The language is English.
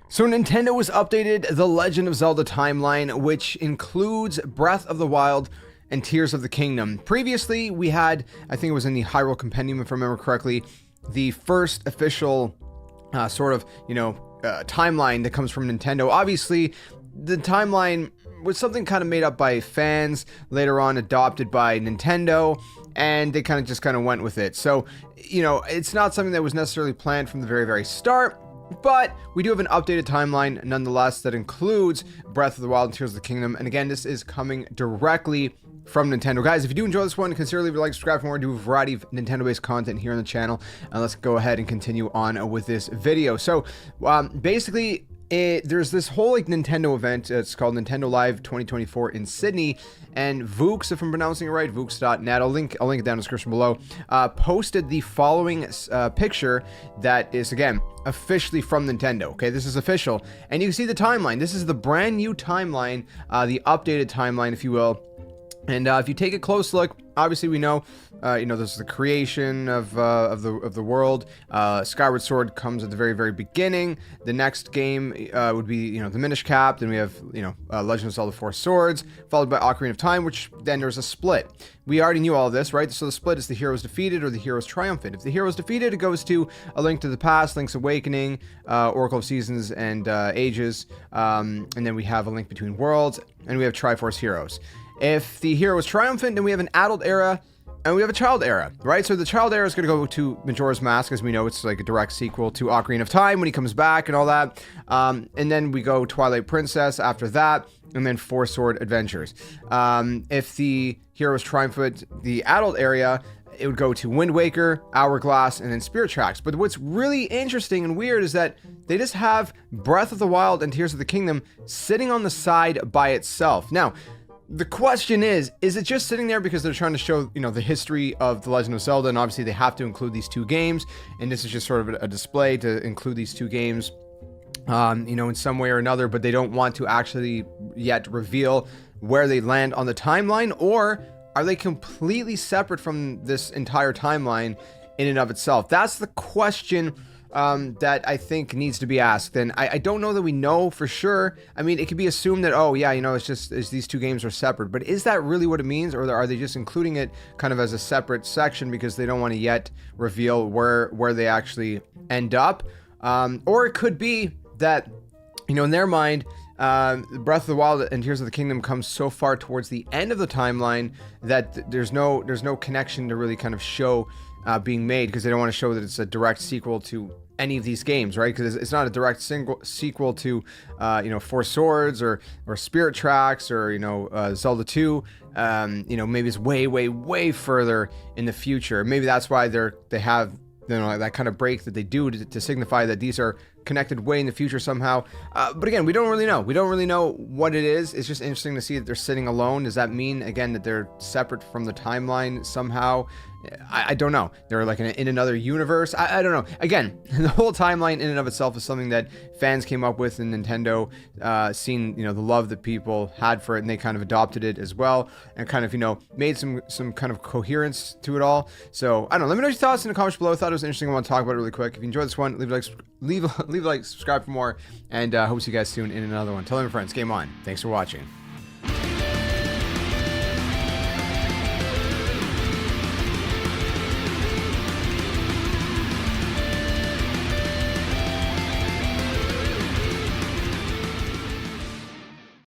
So Nintendo has updated The Legend of Zelda timeline, which includes Breath of the Wild and Tears of the Kingdom. Previously, we had, I think it was in the Hyrule Compendium, if I remember correctly, the first official timeline that comes from Nintendo. Obviously, the timeline was something kind of made up by fans, later on adopted by Nintendo, and they kind of went with it. So, it's not something that was necessarily planned from the very, very start. But we do have an updated timeline nonetheless that includes Breath of the Wild and Tears of the Kingdom. And again, this is coming directly from Nintendo. Guys, if you do enjoy this one, consider leaving a like, subscribe for more. I do a variety of Nintendo-based content here on the channel. And let's go ahead and continue on with this video. So basically, there's this whole Nintendo event. It's called Nintendo Live 2024 in Sydney, and Vooks, if I'm pronouncing it right, Vooks.net, I'll link it down in the description below, posted the following picture that is, again, officially from Nintendo. Okay, this is official, and you can see the timeline. This is the brand new timeline, the updated timeline, if you will. And if you take a close look, obviously we know, this is the creation of the world. Skyward Sword comes at the very, very beginning. The next game would be, the Minish Cap. Then we have, Legend of Zelda 4 Swords, followed by Ocarina of Time, which then there's a split. We already knew all of this, right? So the split is the heroes defeated or the heroes triumphant. If the heroes defeated, it goes to A Link to the Past, Link's Awakening, Oracle of Seasons and Ages, and then we have A Link Between Worlds, and we have Triforce Heroes. If the hero is triumphant, then we have an adult era and we have a child era, right? So the child era is going to go to Majora's Mask. As we know, it's like a direct sequel to Ocarina of Time when he comes back and all that. And then we go Twilight Princess after that, and then Four Sword Adventures. If the hero is triumphant, the adult area, it would go to Wind Waker, Hourglass, and then Spirit Tracks. But what's really interesting and weird is that they just have Breath of the Wild and Tears of the Kingdom sitting on the side by itself. Now, the question is it just sitting there because they're trying to show, the history of The Legend of Zelda, and obviously they have to include these two games, and this is just sort of a display to include these two games, in some way or another, but they don't want to actually yet reveal where they land on the timeline, or are they completely separate from this entire timeline in and of itself? That's the question that I think needs to be asked. And I don't know that we know for sure. I mean, it could be assumed that, it's these two games are separate, but is that really what it means? Or are they just including it kind of as a separate section because they don't want to yet reveal where they actually end up? Or it could be that, in their mind, Breath of the Wild and Tears of the Kingdom comes so far towards the end of the timeline that there's no connection to really kind of show being made, because they don't want to show that it's a direct sequel to any of these games, right? Because it's not a direct sequel to Four Swords or Spirit Tracks or Zelda 2. Maybe it's way further in the future. Maybe that's why they have that kind of break that they do to signify that these are connected way in the future somehow. But again, we don't really know. We don't really know what it is. It's just interesting to see that they're sitting alone. Does that mean, again, that they're separate from the timeline somehow? I don't know. They're like in another universe. I don't know. Again, the whole timeline in and of itself is something that fans came up with, and Nintendo seen the love that people had for it, and they kind of adopted it as well, and kind of made some kind of coherence to it all. So I don't know. Let me know your thoughts in the comments below. I thought it was interesting. I want to talk about it really quick. If you enjoyed this one, leave a like, subscribe for more, and hope to see you guys soon in another one. Tell your friends. Game on. Thanks for watching.